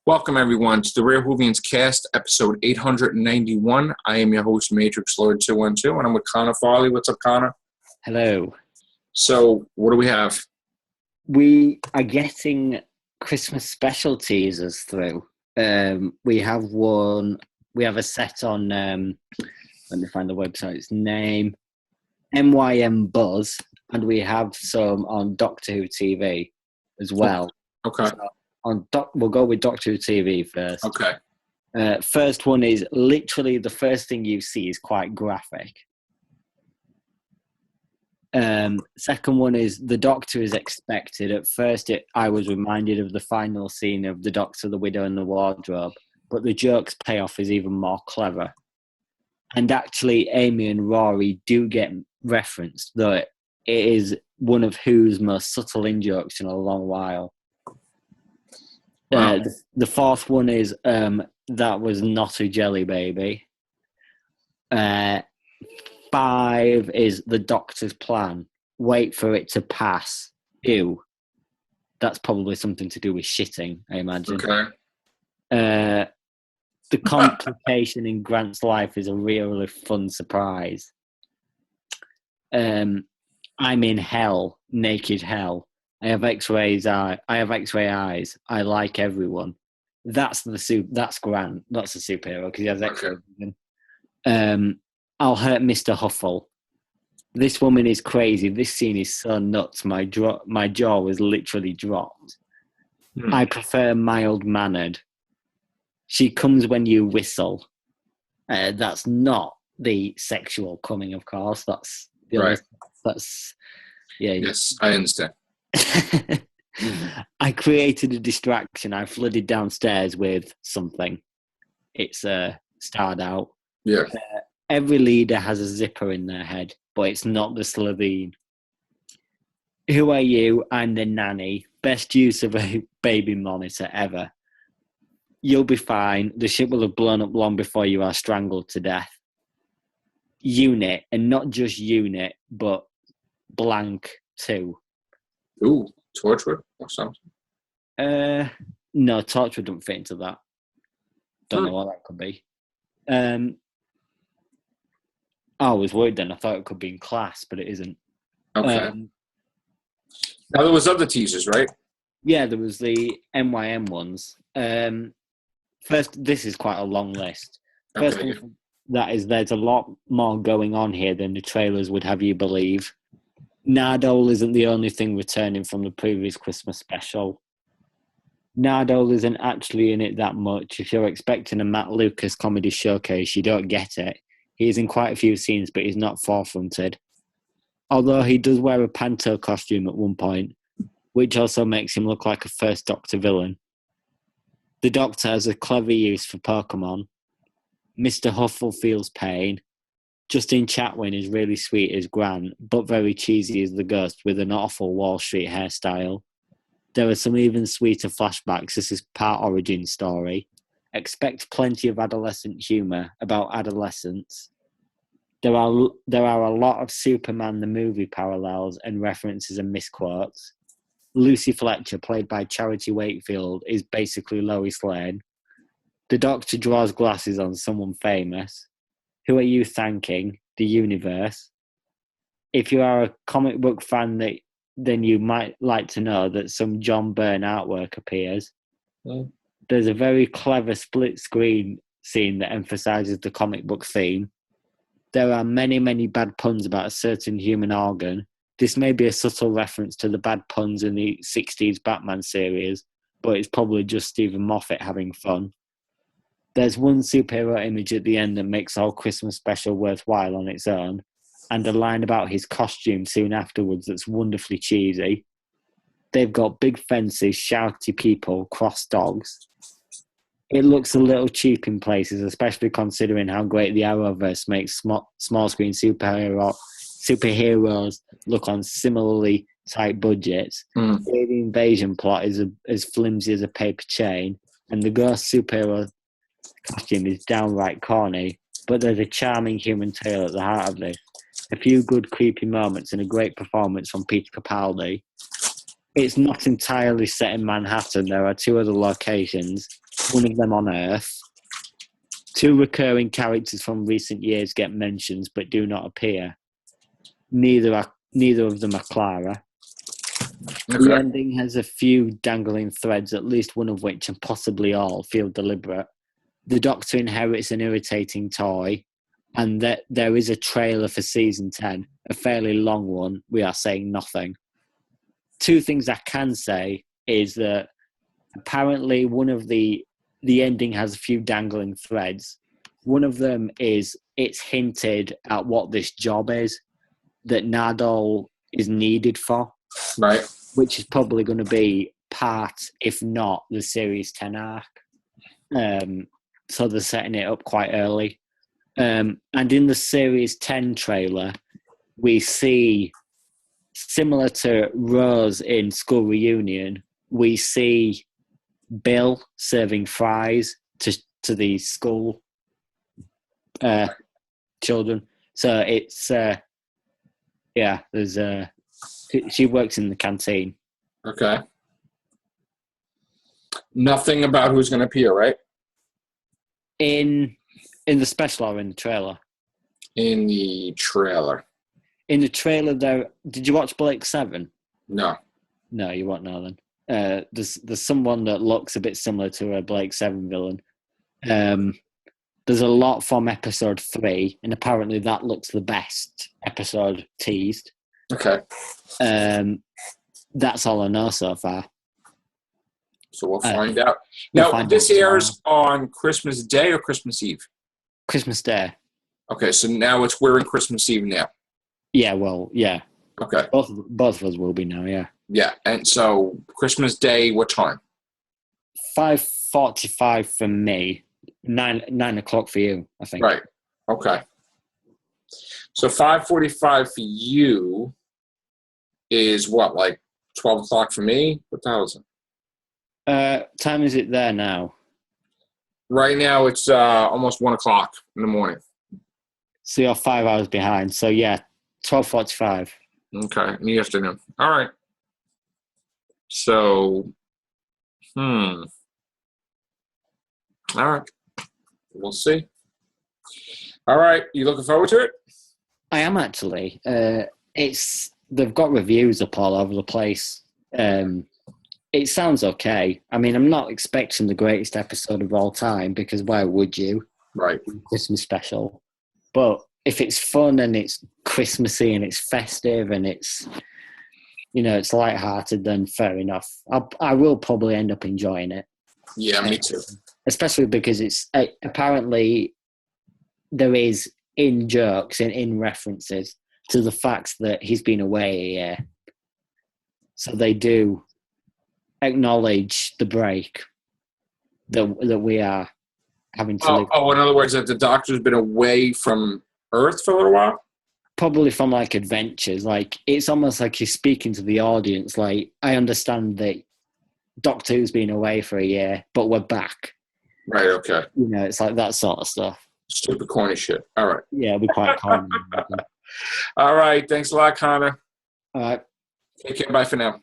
Welcome, everyone, to the Rare Whovians cast, episode 891. I am your host, Matrixlord212, and I'm with Connor Farley. What's up, Connor? Hello. So, what do we have? We are getting Christmas special teasers through. We have a set on, let me find the website's name, MYM Buzz, and we have some on Doctor Who TV as well. Okay. So we'll go with Doctor Who TV first. Okay. First one is literally the first thing you see is quite graphic. Second one is the Doctor is expected. At first, I was reminded of the final scene of the Doctor, the Widow, and the Wardrobe, but the joke's payoff is even more clever. And actually, Amy and Rory do get referenced, though it is one of Who's most subtle in-jokes in a long while. Wow. The fourth one is that was not a jelly baby. 5 is the Doctor's plan. Wait for it to pass. Ew. That's probably something to do with shitting, I imagine. Okay. The complication in Grant's life is a really fun surprise. I'm in hell, naked hell. I have X-ray eyes. I like everyone. That's Grant. That's a superhero because he has X-ray vision. I'll hurt Mr. Huffle. This woman is crazy. This scene is so nuts. My jaw was literally dropped. I prefer mild-mannered. She comes when you whistle. That's not the sexual coming, of course. That's the right. Yes, I understand. I created a distraction. I flooded downstairs with something. It's starred out. Yeah. Every leader has a zipper in their head, but it's not the Slovene. Who are you? I'm the nanny. Best use of a baby monitor ever. You'll be fine. The ship will have blown up long before you are strangled to death. Unit, and not just unit, but blank 2. Ooh, Torchwood or something? No, Torchwood don't fit into that. Don't know what that could be. I was worried then. I thought it could be in Class, but it isn't. Okay. Now, there was other teasers, right? Yeah, there was the MYM ones. First, this is quite a long list. First Okay. one, that is, there's a lot more going on here than the trailers would have you believe. Nardole isn't the only thing returning from the previous Christmas special. Nardole isn't actually in it that much. If you're expecting a Matt Lucas comedy showcase, you don't get it. He's in quite a few scenes, but he's not forefronted. Although he does wear a panto costume at one point, which also makes him look like a first Doctor villain. The Doctor has a clever use for Pokemon. Mr. Huffle feels pain. Justin Chatwin is really sweet as Grant, but very cheesy as the Ghost with an awful Wall Street hairstyle. There are some even sweeter flashbacks. This is part origin story. Expect plenty of adolescent humour about adolescence. There are a lot of Superman the movie parallels and references and misquotes. Lucy Fletcher, played by Charity Wakefield, is basically Lois Lane. The Doctor draws glasses on someone famous. Who are you thanking? The universe. If you are a comic book fan, then you might like to know that some John Byrne artwork appears. There's a very clever split screen scene that emphasises the comic book theme. There are many, many bad puns about a certain human organ. This may be a subtle reference to the bad puns in the 60s Batman series, but it's probably just Stephen Moffat having fun. There's one superhero image at the end that makes the whole Christmas special worthwhile on its own, and a line about his costume soon afterwards that's wonderfully cheesy. They've got big fences, shouty people, cross dogs. It looks a little cheap in places, especially considering how great the Arrowverse makes small screen superheroes look on similarly tight budgets. The invasion plot is as flimsy as a paper chain, and the Ghost superhero costume is downright corny, but there's a charming human tale at the heart of this. A few good creepy moments and a great performance from Peter Capaldi. It's not entirely set in Manhattan. There are 2 other locations, one of them on Earth. 2 recurring characters from recent years get mentions but do not appear. Neither of them are Clara. Okay. The ending has a few dangling threads, at least one of which, and possibly all, feel deliberate. The Doctor inherits an irritating toy, and that there is a trailer for season 10, a fairly long one. We are saying nothing. 2 things I can say is that apparently one of the ending has a few dangling threads. One of them is it's hinted at what this job is that Nardole is needed for. Right. Which is probably going to be part, if not the Series 10 arc. So they're setting it up quite early. And in the Series 10 trailer, we see, similar to Rose in School Reunion, we see Bill serving fries to the school children. So it's, there's she works in the canteen. Okay. Nothing about who's going to appear, right? In the special or in the trailer? In the trailer. In the trailer, there. Did you watch Blake 7? No. No, you won't know then. There's someone that looks a bit similar to a Blake 7 villain. There's a lot from episode 3, and apparently that looks the best episode teased. Okay. That's all I know so far. So we'll find out. Now, this airs on Christmas Day or Christmas Eve? Christmas Day. Okay, so now we're in Christmas Eve now. Yeah, well, yeah. Okay. Both of us will be now, yeah. Yeah, and so Christmas Day, what time? 5:45 for me. 9 o'clock for you, I think. Right. Okay. So 5:45 for you is what, like 12 o'clock for me? What the hell is it? Time is it there now? Right now it's almost 1 o'clock in the morning. So you're 5 hours behind. So yeah, 12:45. Okay, in the afternoon. All right. So, all right. We'll see. All right, you looking forward to it? I am actually. They've got reviews up all over the place. It sounds okay. I mean, I'm not expecting the greatest episode of all time because why would you? Right. Christmas special. But if it's fun and it's Christmassy and it's festive and it's, it's lighthearted, then fair enough. I will probably end up enjoying it. Yeah, me too. Especially because it's apparently there is in jokes and in references to the fact that he's been away a year. So they do acknowledge the break that we are having to live. Oh, in other words, that the Doctor's been away from Earth for a little while? Probably from like adventures. Like it's almost like he's speaking to the audience. Like, I understand that Doctor Who's been away for a year, but we're back. Right, okay. It's like that sort of stuff. Stupid corny shit. All right. Yeah, we quite corny. All right. Thanks a lot, Connor. All right. Take care. Bye for now.